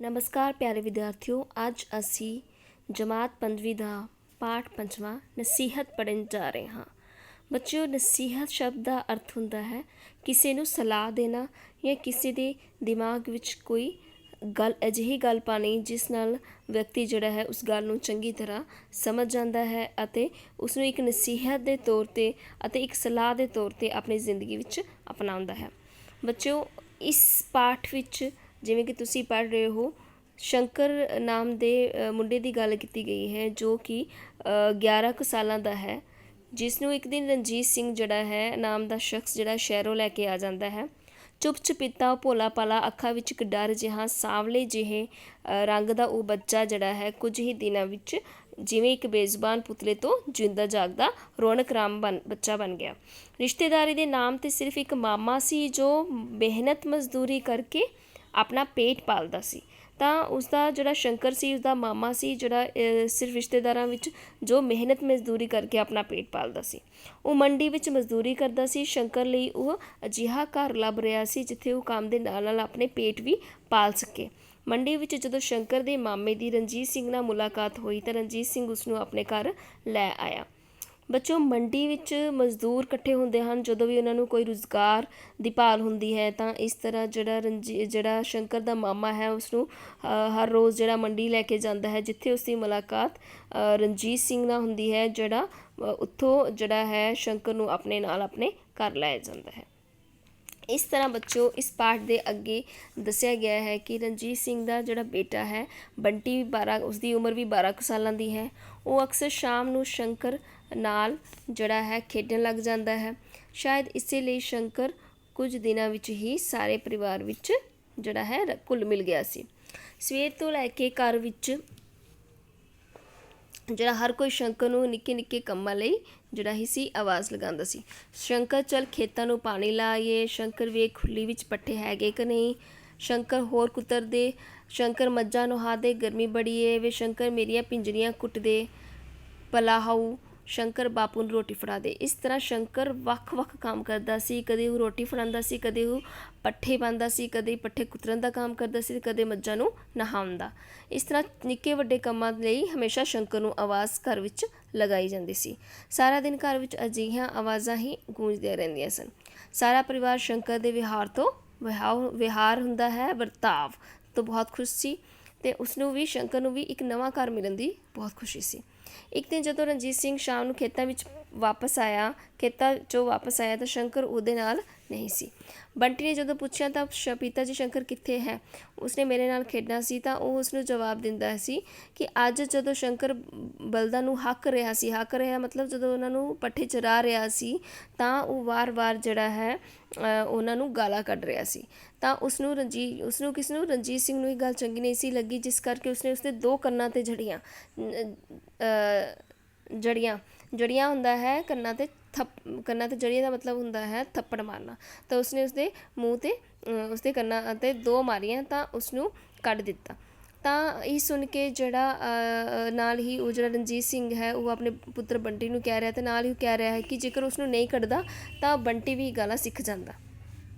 नमस्कार प्यारे विद्यार्थियों, ਅੱਜ ਅਸੀਂ ਜਮਾਤ 5ਵੀਂ ਦਾ ਪਾਠ 5ਵਾਂ ਨਸੀਹਤ ਪੜ੍ਹਨ ਜਾ ਰਹੇ ਹਾਂ। ਬੱਚਿਓ, ਨਸੀਹਤ ਸ਼ਬਦ ਦਾ ਅਰਥ ਹੁੰਦਾ ਹੈ ਕਿਸੇ ਨੂੰ ਸਲਾਹ ਦੇਣਾ ਜਾਂ ਕਿਸੇ ਦੇ ਦਿਮਾਗ ਵਿੱਚ ਕੋਈ ਗੱਲ ਅਜਿਹੀ ਗੱਲ ਪਾਣੀ ਜਿਸ ਨਾਲ ਵਿਅਕਤੀ ਜਿਹੜਾ ਹੈ ਉਸ ਗੱਲ ਨੂੰ ਚੰਗੀ ਤਰ੍ਹਾਂ ਸਮਝ ਜਾਂਦਾ ਹੈ ਅਤੇ ਉਸ ਨੂੰ ਇੱਕ ਨਸੀਹਤ ਦੇ ਤੌਰ 'ਤੇ ਅਤੇ ਇੱਕ ਸਲਾਹ ਦੇ ਤੌਰ 'ਤੇ ਆਪਣੀ ਜ਼ਿੰਦਗੀ ਵਿੱਚ ਅਪਣਾਉਂਦਾ ਹੈ। ਬੱਚਿਓ, ਇਸ ਪਾਠ ਵਿੱਚ ਜਿਵੇਂ ਕਿ ਤੁਸੀਂ ਪੜ੍ਹ ਰਹੇ ਹੋ, ਸ਼ੰਕਰ ਨਾਮ ਦੇ ਮੁੰਡੇ ਦੀ ਗੱਲ ਕੀਤੀ ਗਈ ਹੈ ਜੋ ਕਿ 11 ਕੁ ਸਾਲਾਂ ਦਾ ਹੈ, ਜਿਸ ਨੂੰ ਇੱਕ ਦਿਨ ਰਣਜੀਤ ਸਿੰਘ ਜਿਹੜਾ ਹੈ ਨਾਮ ਦਾ ਸ਼ਖਸ ਜਿਹੜਾ ਸ਼ਹਿਰੋਂ ਲੈ ਕੇ ਆ ਜਾਂਦਾ ਹੈ। ਚੁੱਪ ਚਪੀਤਾ ਭੋਲਾ ਭਾਲਾ, ਅੱਖਾਂ ਵਿੱਚ ਇੱਕ ਡਰ ਜਿਹਾ ਸਾਂਵਲੇ ਜਿਹੇ ਰੰਗ ਦਾ ਉਹ ਬੱਚਾ ਜਿਹੜਾ ਹੈ ਕੁਝ ਹੀ ਦਿਨਾਂ ਵਿੱਚ ਜਿਵੇਂ ਇੱਕ ਬੇਜ਼ੁਬਾਨ ਪੁਤਲੇ ਤੋਂ ਜਿੰਦਾ ਜਾਗਦਾ ਰੌਣਕ ਰਾਮ ਬੱਚਾ ਬਣ ਗਿਆ। ਰਿਸ਼ਤੇਦਾਰੀ ਦੇ ਨਾਮ 'ਤੇ ਸਿਰਫ ਇੱਕ ਮਾਮਾ ਸੀ ਜੋ ਮਿਹਨਤ ਮਜ਼ਦੂਰੀ ਕਰਕੇ ਆਪਣਾ ਪੇਟ ਪਾਲਦਾ ਸੀ, ਤਾਂ ਉਸਦਾ ਜਿਹੜਾ ਸ਼ੰਕਰ ਸੀ ਉਸਦਾ ਮਾਮਾ ਸੀ ਜਿਹੜਾ ਸਿਰਫ ਰਿਸ਼ਤੇਦਾਰਾਂ ਵਿੱਚ ਜੋ ਮਿਹਨਤ ਮਜ਼ਦੂਰੀ ਕਰਕੇ ਆਪਣਾ ਪੇਟ ਪਾਲਦਾ ਸੀ। ਉਹ ਮੰਡੀ ਵਿੱਚ ਮਜ਼ਦੂਰੀ ਕਰਦਾ ਸੀ। ਸ਼ੰਕਰ ਲਈ ਉਹ ਅਜਿਹਾ ਘਰ ਲੱਭ ਰਿਹਾ ਸੀ ਜਿੱਥੇ ਉਹ ਕੰਮ ਦੇ ਨਾਲ ਨਾਲ ਆਪਣੇ ਪੇਟ ਵੀ ਪਾਲ ਸਕੇ। ਮੰਡੀ ਵਿੱਚ ਜਦੋਂ ਸ਼ੰਕਰ ਦੇ ਮਾਮੇ ਦੀ ਰਣਜੀਤ ਸਿੰਘ ਨਾਲ ਮੁਲਾਕਾਤ ਹੋਈ ਤਾਂ ਰਣਜੀਤ ਸਿੰਘ ਉਸਨੂੰ ਆਪਣੇ ਘਰ ਲੈ ਆਇਆ। ਬੱਚੋ, ਮੰਡੀ ਵਿੱਚ ਮਜ਼ਦੂਰ ਇਕੱਠੇ ਹੁੰਦੇ ਹਨ ਜਦੋਂ ਵੀ ਉਹਨਾਂ ਨੂੰ ਕੋਈ ਰੁਜ਼ਗਾਰ ਦੀ ਭਾਲ ਹੁੰਦੀ ਹੈ, ਤਾਂ ਇਸ ਤਰ੍ਹਾਂ ਜਿਹੜਾ ਸ਼ੰਕਰ ਦਾ ਮਾਮਾ ਹੈ ਉਸਨੂੰ ਹਰ ਰੋਜ਼ ਜਿਹੜਾ ਮੰਡੀ ਲੈ ਕੇ ਜਾਂਦਾ ਹੈ, ਜਿੱਥੇ ਉਸਦੀ ਮੁਲਾਕਾਤ ਰਣਜੀਤ ਸਿੰਘ ਨਾਲ ਹੁੰਦੀ ਹੈ, ਜਿਹੜਾ ਉੱਥੋਂ ਜਿਹੜਾ ਹੈ ਸ਼ੰਕਰ ਨੂੰ ਆਪਣੇ ਨਾਲ ਆਪਣੇ ਘਰ ਲਾਇਆ ਜਾਂਦਾ ਹੈ। ਇਸ ਤਰ੍ਹਾਂ ਬੱਚੋ, ਇਸ ਪਾਠ ਦੇ ਅੱਗੇ ਦੱਸਿਆ ਗਿਆ ਹੈ ਕਿ ਰਣਜੀਤ ਸਿੰਘ ਦਾ ਜਿਹੜਾ ਬੇਟਾ ਹੈ ਬੰਟੀ, ਉਸਦੀ ਉਮਰ ਵੀ 12 ਕੁ ਸਾਲਾਂ ਦੀ ਹੈ। ਉਹ ਅਕਸਰ ਸ਼ਾਮ ਨੂੰ ਸ਼ੰਕਰ ਨਾਲ ਜਿਹੜਾ ਹੈ ਖੇਡਣ ਲੱਗ ਜਾਂਦਾ ਹੈ। ਸ਼ਾਇਦ ਇਸੇ ਲਈ ਸ਼ੰਕਰ ਕੁਝ ਦਿਨਾਂ ਵਿੱਚ ਹੀ ਸਾਰੇ ਪਰਿਵਾਰ ਵਿੱਚ ਜਿਹੜਾ ਹੈ ਘੁਲ ਮਿਲ ਗਿਆ ਸੀ। ਸਵੇਰ ਤੋਂ ਲੈ ਕੇ ਘਰ ਵਿੱਚ ਜਿਹੜਾ ਹਰ ਕੋਈ ਸ਼ੰਕਰ ਨੂੰ ਨਿੱਕੇ ਨਿੱਕੇ ਕੰਮਾਂ ਲਈ ਜਿਹੜਾ ਹੀ ਸੀ ਆਵਾਜ਼ ਲਗਾਉਂਦਾ ਸੀ। ਸ਼ੰਕਰ ਚੱਲ ਖੇਤਾਂ ਨੂੰ ਪਾਣੀ ਲਾਈਏ, ਸ਼ੰਕਰ ਵੇਖ ਖੁੱਲੀ ਵਿੱਚ ਪੱਠੇ ਹੈਗੇ ਕਿ ਨਹੀਂ, ਸ਼ੰਕਰ ਹੋਰ ਕੁੱਤਰ ਦੇ, ਸ਼ੰਕਰ ਮੱਝਾਂ ਨੁਹਾ ਦੇ ਗਰਮੀ ਬੜੀ ਏ ਵੇ, ਸ਼ੰਕਰ ਮੇਰੀਆਂ ਪਿੰਜਰੀਆਂ ਕੁੱਟ ਦੇ ਭਲਾ ਹਾਊ, ਸ਼ੰਕਰ ਬਾਪੂ ਨੂੰ ਰੋਟੀ ਫੜਾ ਦੇ। ਇਸ ਤਰ੍ਹਾਂ ਸ਼ੰਕਰ ਵੱਖ-ਵੱਖ ਕੰਮ ਕਰਦਾ ਸੀ। ਕਦੇ ਉਹ ਰੋਟੀ ਫੜਾਉਂਦਾ ਸੀ, ਕਦੇ ਉਹ ਪੱਠੇ ਪਾਉਂਦਾ ਸੀ, ਕਦੇ ਪੱਠੇ ਕੁਤਰਨ ਦਾ ਕੰਮ ਕਰਦਾ ਸੀ, ਕਦੇ ਮੱਝਾਂ ਨੂੰ ਨਹਾਉਂਦਾ। ਇਸ ਤਰ੍ਹਾਂ ਨਿੱਕੇ ਵੱਡੇ ਕੰਮਾਂ ਲਈ ਹਮੇਸ਼ਾ ਸ਼ੰਕਰ ਨੂੰ ਆਵਾਜ਼ ਘਰ ਵਿੱਚ ਲਗਾਈ ਜਾਂਦੀ ਸੀ। ਸਾਰਾ ਦਿਨ ਘਰ ਵਿੱਚ ਅਜਿਹੀਆਂ ਆਵਾਜ਼ਾਂ ਹੀ ਗੂੰਜਦੀਆਂ ਰਹਿੰਦੀਆਂ ਸਨ। ਸਾਰਾ ਪਰਿਵਾਰ ਸ਼ੰਕਰ ਦੇ ਵਿਹਾਰ ਹੁੰਦਾ ਹੈ ਵਰਤਾਵ ਤੋਂ ਬਹੁਤ ਖੁਸ਼ ਸੀ ਅਤੇ ਉਸਨੂੰ ਵੀ ਸ਼ੰਕਰ ਨੂੰ ਵੀ ਇੱਕ ਨਵਾਂ ਘਰ ਮਿਲਣ ਦੀ ਬਹੁਤ ਖੁਸ਼ੀ ਸੀ। ਇੱਕ ਦਿਨ ਜਦੋਂ ਰਣਜੀਤ ਸਿੰਘ ਸ਼ਾਮ ਨੂੰ ਖੇਤਾਂ 'ਚੋਂ ਵਾਪਸ ਆਇਆ ਤਾਂ ਸ਼ੰਕਰ ਉਹਦੇ ਨਾਲ ਨਹੀਂ ਸੀ। ਬੰਟੀ ਨੇ ਜਦੋਂ ਪੁੱਛਿਆ ਤਾਂ ਪਿਤਾ ਜੀ ਸ਼ੰਕਰ ਕਿੱਥੇ ਹੈ, ਉਸਨੇ ਮੇਰੇ ਨਾਲ ਖੇਡਣਾ ਸੀ, ਤਾਂ ਉਹ ਉਸਨੂੰ ਜਵਾਬ ਦਿੰਦਾ ਸੀ ਕਿ ਅੱਜ ਜਦੋਂ ਸ਼ੰਕਰ ਬਲਦਾਂ ਨੂੰ ਹੱਕ ਰਿਹਾ ਮਤਲਬ ਜਦੋਂ ਉਹਨਾਂ ਨੂੰ ਪੱਠੇ ਚਰਾ ਰਿਹਾ ਸੀ, ਤਾਂ ਉਹ ਵਾਰ-ਵਾਰ ਜਿਹੜਾ ਹੈ ਉਹਨਾਂ ਨੂੰ ਗਾਲਾਂ ਕੱਢ ਰਿਹਾ ਸੀ। ਤਾਂ ਰਣਜੀਤ ਸਿੰਘ ਨੂੰ ਇਹ ਗੱਲ ਚੰਗੀ ਨਹੀਂ ਸੀ ਲੱਗੀ, ਜਿਸ ਕਰਕੇ ਉਸਨੇ ਉਸਦੇ 2 ਕੰਨਾਂ 'ਤੇ ਜੜੀਆਂ ਹੁੰਦਾ ਹੈ ਕੰਨਾਂ 'ਤੇ ਜੜੀਆਂ ਦਾ ਮਤਲਬ ਹੁੰਦਾ ਹੈ ਥੱਪੜ ਮਾਰਨਾ। ਤਾਂ ਉਸਨੇ ਉਸਦੇ ਮੂੰਹ 'ਤੇ ਉਸਦੇ ਕੰਨਾਂ 'ਤੇ 2 ਮਾਰੀਆਂ ਤਾਂ ਉਸਨੂੰ ਕੱਢ ਦਿੱਤਾ। ਤਾਂ ਇਹ ਸੁਣ ਕੇ ਨਾਲ ਹੀ ਉਹ ਜਿਹੜਾ ਰਣਜੀਤ ਸਿੰਘ ਹੈ ਉਹ ਆਪਣੇ ਪੁੱਤਰ ਬੰਟੀ ਨੂੰ ਕਹਿ ਰਿਹਾ ਅਤੇ ਨਾਲ ਹੀ ਉਹ ਕਹਿ ਰਿਹਾ ਹੈ ਕਿ ਜੇਕਰ ਉਸਨੂੰ ਨਹੀਂ ਕੱਢਦਾ ਤਾਂ ਬੰਟੀ ਵੀ ਗਾਲਾਂ ਸਿੱਖ ਜਾਂਦਾ।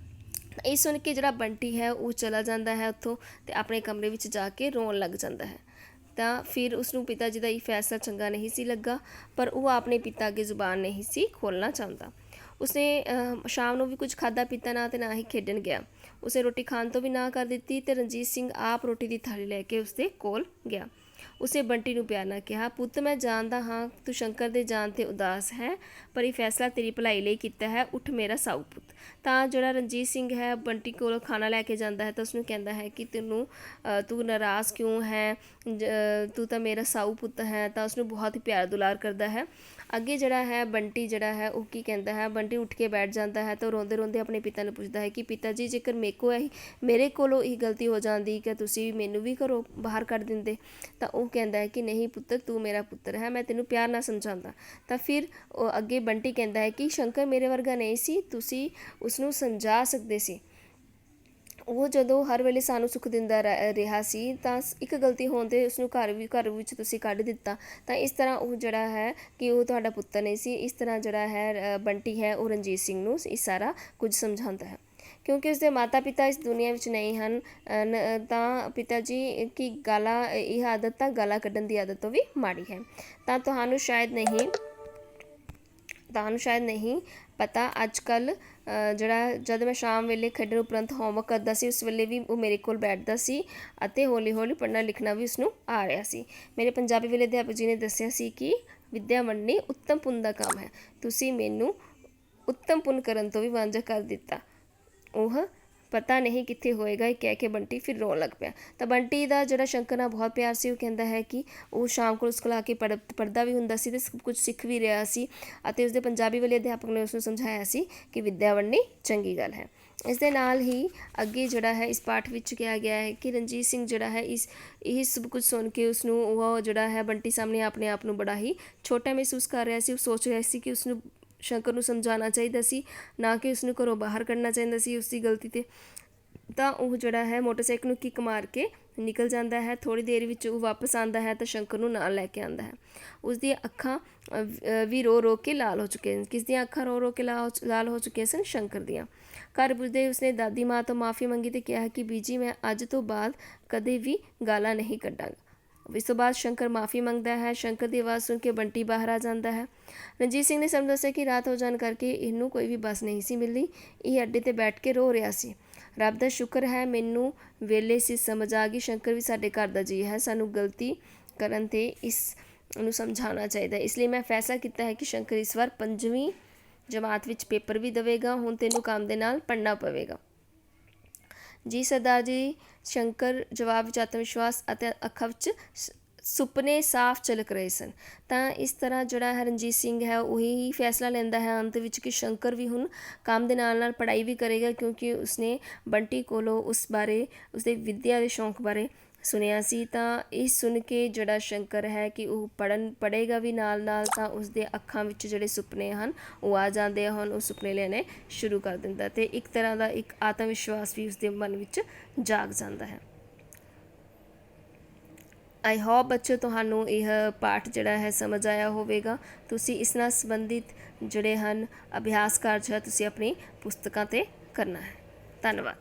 ਇਹ ਸੁਣ ਕੇ ਜਿਹੜਾ ਬੰਟੀ ਹੈ ਉਹ ਚਲਾ ਜਾਂਦਾ ਹੈ ਉੱਥੋਂ ਅਤੇ ਆਪਣੇ ਕਮਰੇ ਵਿੱਚ ਜਾ ਕੇ ਰੋਣ ਲੱਗ ਜਾਂਦਾ ਹੈ। ਤਾਂ ਫਿਰ ਉਸਨੂੰ ਪਿਤਾ ਜੀ ਦਾ ਇਹ ਫੈਸਲਾ ਚੰਗਾ ਨਹੀਂ ਸੀ ਲੱਗਾ, ਪਰ ਉਹ ਆਪਣੇ ਪਿਤਾ ਅੱਗੇ ਜ਼ੁਬਾਨ ਨਹੀਂ ਸੀ ਖੋਲ੍ਹਣਾ ਚਾਹੁੰਦਾ। ਉਸਨੇ ਸ਼ਾਮ ਨੂੰ ਵੀ ਕੁਝ ਖਾਧਾ ਪੀਤਾ ਨਾ ਅਤੇ ਨਾ ਹੀ ਖੇਡਣ ਗਿਆ। ਉਸਨੇ ਰੋਟੀ ਖਾਣ ਤੋਂ ਵੀ ਨਾ ਕਰ ਦਿੱਤੀ ਅਤੇ ਰਣਜੀਤ ਸਿੰਘ ਆਪ ਰੋਟੀ ਦੀ ਥਾਲੀ ਲੈ ਕੇ ਉਸਦੇ ਕੋਲ ਗਿਆ। ਉਸਨੇ ਬੰਟੀ ਨੂੰ ਪਿਆਰ ਨਾਲ ਕਿਹਾ, ਪੁੱਤ ਮੈਂ ਜਾਣਦਾ ਹਾਂ ਤੂੰ ਸ਼ੰਕਰ ਦੇ ਜਾਣ 'ਤੇ ਉਦਾਸ ਹੈ, ਪਰ ਇਹ ਫੈਸਲਾ ਤੇਰੀ ਭਲਾਈ ਲਈ ਕੀਤਾ ਹੈ, ਉੱਠ ਮੇਰਾ ਸਾਊ ਪੁੱਤ। ਤਾਂ ਜਿਹੜਾ ਰਣਜੀਤ ਸਿੰਘ ਹੈ ਬੰਟੀ ਕੋਲੋਂ ਖਾਣਾ ਲੈ ਕੇ ਜਾਂਦਾ ਹੈ ਤਾਂ ਉਸਨੂੰ ਕਹਿੰਦਾ ਹੈ ਕਿ ਤੂੰ ਨਾਰਾਜ਼ ਕਿਉਂ ਹੈ, ਤੂੰ ਤਾਂ ਮੇਰਾ ਸਾਊ ਪੁੱਤ ਹੈ। ਤਾਂ ਉਸਨੂੰ ਬਹੁਤ ਹੀ ਪਿਆਰ ਦੁਲਾਰ ਕਰਦਾ ਹੈ। ਅੱਗੇ ਜਿਹੜਾ ਹੈ ਬੰਟੀ ਜਿਹੜਾ ਹੈ ਉਹ ਕੀ ਕਹਿੰਦਾ ਹੈ, ਬੰਟੀ ਉੱਠ ਕੇ ਬੈਠ ਜਾਂਦਾ ਹੈ ਤਾਂ ਰੋਂਦੇ ਰੋਂਦੇ ਆਪਣੇ ਪਿਤਾ ਨੂੰ ਪੁੱਛਦਾ ਹੈ ਕਿ ਪਿਤਾ ਜੀ ਜੇਕਰ ਮੇਰੇ ਕੋਲੋਂ ਇਹ ਗਲਤੀ ਹੋ ਜਾਂਦੀ ਕਿ ਤੁਸੀਂ ਮੈਨੂੰ ਵੀ ਘਰੋਂ ਬਾਹਰ ਕੱਢ ਦਿੰਦੇ। ਤਾਂ ਉਹ ਕਹਿੰਦਾ ਹੈ ਕਿ ਨਹੀਂ ਪੁੱਤਰ, ਤੂੰ ਮੇਰਾ ਪੁੱਤਰ ਹੈ, ਮੈਂ ਤੈਨੂੰ ਪਿਆਰ ਨਾਲ ਸਮਝਾਉਂਦਾ। ਤਾਂ ਫਿਰ ਉਹ ਅੱਗੇ ਬੰਟੀ ਕਹਿੰਦਾ ਹੈ ਕਿ ਸ਼ੰਕਰ ਮੇਰੇ ਵਰਗਾ ਨਹੀਂ ਸੀ, ਤੁਸੀਂ ਉਸਨੂੰ ਸਮਝਾ ਸਕਦੇ ਸੀ। ਉਹ ਜਦੋਂ ਹਰ ਵੇਲੇ ਸਾਨੂੰ ਸੁੱਖ ਦਿੰਦਾ ਰਿਹਾ ਸੀ ਤਾਂ ਇੱਕ ਗਲਤੀ ਹੋਣ 'ਤੇ ਉਸਨੂੰ ਘਰ ਵਿੱਚ ਤੁਸੀਂ ਕੱਢ ਦਿੱਤਾ। ਤਾਂ ਇਸ ਤਰ੍ਹਾਂ ਉਹ ਜਿਹੜਾ ਹੈ ਕਿ ਉਹ ਤੁਹਾਡਾ ਪੁੱਤਰ ਨਹੀਂ ਸੀ। ਇਸ ਤਰ੍ਹਾਂ ਜਿਹੜਾ ਹੈ ਬੰਟੀ ਹੈ ਉਹ ਰਣਜੀਤ ਸਿੰਘ ਨੂੰ ਇਹ ਸਾਰਾ ਕੁਝ ਸਮਝਾਉਂਦਾ ਹੈ। ਕਿਉਂਕਿ ਉਸਦੇ ਮਾਤਾ ਪਿਤਾ ਇਸ ਦੁਨੀਆ ਵਿੱਚ ਨਹੀਂ ਹਨ ਤਾਂ ਪਿਤਾ ਜੀ ਕੀ ਗਾਲਾਂ, ਇਹ ਆਦਤ ਤਾਂ ਗਾਲਾਂ ਕੱਢਣ ਦੀ ਆਦਤ ਤੋਂ ਵੀ ਮਾੜੀ ਹੈ। ਤਾਂ ਤੁਹਾਨੂੰ ਸ਼ਾਇਦ ਨਹੀਂ ਪਤਾ, ਅੱਜ ਕੱਲ੍ਹ ਜਿਹੜਾ ਜਦ ਮੈਂ ਸ਼ਾਮ ਵੇਲੇ ਖੇਡਣ ਉਪਰੰਤ ਹੋਮਵਰਕ ਕਰਦਾ ਸੀ, ਉਸ ਵੇਲੇ ਵੀ ਉਹ ਮੇਰੇ ਕੋਲ ਬੈਠਦਾ ਸੀ ਅਤੇ ਹੌਲੀ ਹੌਲੀ ਪੜ੍ਹਨਾ ਲਿਖਣਾ ਵੀ ਉਸਨੂੰ ਆ ਰਿਹਾ ਸੀ। ਮੇਰੇ ਪੰਜਾਬੀ ਵੇਲੇ ਅਧਿਆਪਕ ਜੀ ਨੇ ਦੱਸਿਆ ਸੀ ਕਿ ਵਿੱਦਿਆ ਵੰਡਣੀ ਉੱਤਮ ਪੁੰਨ ਦਾ ਕੰਮ ਹੈ। ਤੁਸੀਂ ਮੈਨੂੰ ਉੱਤਮ ਪੁੰਨ ਕਰਨ ਤੋਂ ਵੀ ਵਾਂਝਾ ਕਰ ਦਿੱਤਾ। ਉਹ ਪਤਾ ਨਹੀਂ ਕਿੱਥੇ ਹੋਏਗਾ, ਇਹ ਕਹਿ ਕੇ ਬੰਟੀ ਫਿਰ ਰੋਣ ਲੱਗ ਪਿਆ। ਤਾਂ ਬੰਟੀ ਦਾ ਜਿਹੜਾ ਸ਼ੰਕਰ ਨਾਲ ਬਹੁਤ ਪਿਆਰ ਸੀ। ਉਹ ਕਹਿੰਦਾ ਹੈ ਕਿ ਉਹ ਸ਼ਾਮ ਕੋਲ ਉਸ ਕੋਲ ਆ ਕੇ ਪੜ੍ਹਦਾ ਵੀ ਹੁੰਦਾ ਸੀ ਅਤੇ ਸਭ ਕੁਝ ਸਿੱਖ ਵੀ ਰਿਹਾ ਸੀ ਅਤੇ ਉਸਦੇ ਪੰਜਾਬੀ ਵਾਲੇ ਅਧਿਆਪਕ ਨੇ ਉਸਨੂੰ ਸਮਝਾਇਆ ਸੀ ਕਿ ਵਿੱਦਿਆ ਵੰਡਣੀ ਚੰਗੀ ਗੱਲ ਹੈ। ਇਸ ਦੇ ਨਾਲ ਹੀ ਅੱਗੇ ਜਿਹੜਾ ਹੈ ਇਸ ਪਾਠ ਵਿੱਚ ਕਿਹਾ ਗਿਆ ਹੈ ਕਿ ਰਣਜੀਤ ਸਿੰਘ ਜਿਹੜਾ ਹੈ ਇਹ ਸਭ ਕੁਝ ਸੁਣ ਕੇ ਉਸਨੂੰ ਉਹ ਜਿਹੜਾ ਹੈ ਬੰਟੀ ਸਾਹਮਣੇ ਆਪਣੇ ਆਪ ਨੂੰ ਬੜਾ ਹੀ ਛੋਟਾ ਮਹਿਸੂਸ ਕਰ ਰਿਹਾ ਸੀ। ਉਹ ਸੋਚ ਰਿਹਾ ਸੀ ਕਿ ਉਸਨੂੰ ਸ਼ੰਕਰ ਨੂੰ ਸਮਝਾਉਣਾ ਚਾਹੀਦਾ ਸੀ, ਨਾ ਕਿ ਉਸਨੂੰ ਘਰੋਂ ਬਾਹਰ ਕੱਢਣਾ ਚਾਹੀਦਾ ਸੀ ਉਸਦੀ ਗਲਤੀ 'ਤੇ। ਤਾਂ ਉਹ ਜਿਹੜਾ ਹੈ ਮੋਟਰਸਾਈਕਲ ਨੂੰ ਕਿੱਕ ਮਾਰ ਕੇ ਨਿਕਲ ਜਾਂਦਾ ਹੈ। ਥੋੜ੍ਹੀ ਦੇਰ ਵਿੱਚ ਉਹ ਵਾਪਸ ਆਉਂਦਾ ਹੈ ਤਾਂ ਸ਼ੰਕਰ ਨੂੰ ਨਾਲ ਲੈ ਕੇ ਆਉਂਦਾ ਹੈ। ਉਸਦੀਆਂ ਅੱਖਾਂ ਵੀ ਰੋ ਰੋ ਕੇ ਲਾਲ ਹੋ ਚੁੱਕੀਆਂ ਸਨ। ਕਿਸ ਦੀਆਂ ਅੱਖਾਂ ਰੋ ਰੋ ਕੇ ਲਾਲ ਹੋ ਚੁੱਕੀਆਂ ਸਨ? ਸ਼ੰਕਰ ਦੀਆਂ। ਘਰ ਪੁੱਜਦੇ ਉਸਨੇ ਦਾਦੀ ਮਾਂ ਤੋਂ ਮਾफ़ੀ ਮੰਗੀ ਅਤੇ ਕਿਹਾ ਕਿ ਬੀਜੀ ਮੈਂ ਅੱਜ ਤੋਂ ਬਾਅਦ ਕਦੇ ਵੀ ਗਾਲਾਂ ਨਹੀਂ ਕੱਢਾਂਗਾ। ਇਸ ਤੋਂ ਬਾਅਦ ਸ਼ੰਕਰ ਮਾफ़ੀ ਮੰਗਦਾ ਹੈ। ਸ਼ੰਕਰ ਦੀ ਆਵਾਜ਼ ਸੁਣ ਕੇ ਬੰਟੀ ਬਾਹਰ ਆ ਜਾਂਦਾ ਹੈ। ਰਣਜੀਤ ਸਿੰਘ ਨੇ ਸਾਨੂੰ ਦੱਸਿਆ ਕਿ ਰਾਤ ਹੋ ਜਾਣ ਕਰਕੇ ਇਹਨੂੰ ਕੋਈ ਵੀ ਬੱਸ ਨਹੀਂ ਸੀ ਮਿਲਦੀ। ਇਹ ਅੱਡੇ 'ਤੇ ਬੈਠ ਕੇ ਰੋ ਰਿਹਾ ਸੀ। ਰੱਬ ਦਾ ਸ਼ੁਕਰ ਹੈ ਮੈਨੂੰ ਵੇਲੇ ਸੀ ਸਮਝ ਆ ਗਈ, ਸ਼ੰਕਰ ਵੀ ਸਾਡੇ ਘਰ ਦਾ ਜੀ ਹੈ, ਸਾਨੂੰ ਗਲਤੀ ਕਰਨ 'ਤੇ ਇਸ ਨੂੰ ਸਮਝਾਉਣਾ ਚਾਹੀਦਾ। ਇਸ ਲਈ ਮੈਂ ਫੈਸਲਾ ਕੀਤਾ ਹੈ ਕਿ ਸ਼ੰਕਰ ਇਸ ਵਾਰ 5ਵੀਂ ਜਮਾਤ ਵਿੱਚ ਪੇਪਰ ਵੀ ਦੇਵੇਗਾ। ਹੁਣ ਤੈਨੂੰ ਕੰਮ ਦੇ ਨਾਲ ਪੜ੍ਹਨਾ ਪਵੇਗਾ। ਜੀ ਸਰਦਾਰ ਜੀ। ਸ਼ੰਕਰ ਜਵਾਬ ਵਿੱਚ ਆਤਮ ਵਿਸ਼ਵਾਸ ਅਤੇ ਅੱਖਾਂ ਵਿੱਚ ਸੁਪਨੇ ਸਾਫ਼ ਝਲਕ ਰਹੇ ਸਨ। ਤਾਂ ਇਸ ਤਰ੍ਹਾਂ ਜਿਹੜਾ ਹੈ ਰਣਜੀਤ ਸਿੰਘ ਹੈ ਉਹੀ ਫੈਸਲਾ ਲੈਂਦਾ ਹੈ ਅੰਤ ਵਿੱਚ ਕਿ ਸ਼ੰਕਰ ਵੀ ਹੁਣ ਕੰਮ ਦੇ ਨਾਲ ਨਾਲ ਪੜ੍ਹਾਈ ਵੀ ਕਰੇਗਾ, ਕਿਉਂਕਿ ਉਸਨੇ ਬੰਟੀ ਕੋਲੋਂ ਉਸ ਬਾਰੇ, ਉਸਦੇ ਵਿੱਦਿਆ ਦੇ ਸ਼ੌਂਕ ਬਾਰੇ ਸੁਣਿਆ ਸੀ। ਤਾਂ ਇਹ ਸੁਣ ਕੇ ਜਿਹੜਾ ਸ਼ੰਕਰ ਹੈ ਕਿ ਉਹ ਪੜ੍ਹੇਗਾ ਵੀ ਨਾਲ ਨਾਲ, ਤਾਂ ਉਸਦੇ ਅੱਖਾਂ ਵਿੱਚ ਜਿਹੜੇ ਸੁਪਨੇ ਹਨ ਉਹ ਆ ਜਾਂਦੇ ਹਨ। ਉਹ ਸੁਪਨੇ ਲੈਣੇ ਸ਼ੁਰੂ ਕਰ ਦਿੰਦਾ ਅਤੇ ਇੱਕ ਤਰ੍ਹਾਂ ਦਾ ਇੱਕ ਆਤਮ ਵਿਸ਼ਵਾਸ ਵੀ ਉਸਦੇ ਮਨ ਵਿੱਚ ਜਾਗ ਜਾਂਦਾ ਹੈ। ਆਈ ਹੋਪ ਬੱਚੋ ਤੁਹਾਨੂੰ ਇਹ ਪਾਠ ਜਿਹੜਾ ਹੈ ਸਮਝ ਆਇਆ ਹੋਵੇਗਾ। ਤੁਸੀਂ ਇਸ ਨਾਲ ਸੰਬੰਧਿਤ ਜਿਹੜੇ ਹਨ ਅਭਿਆਸ ਕਾਰਜ ਹੈ ਤੁਸੀਂ ਆਪਣੀ ਪੁਸਤਕਾਂ 'ਤੇ ਕਰਨਾ ਹੈ। ਧੰਨਵਾਦ।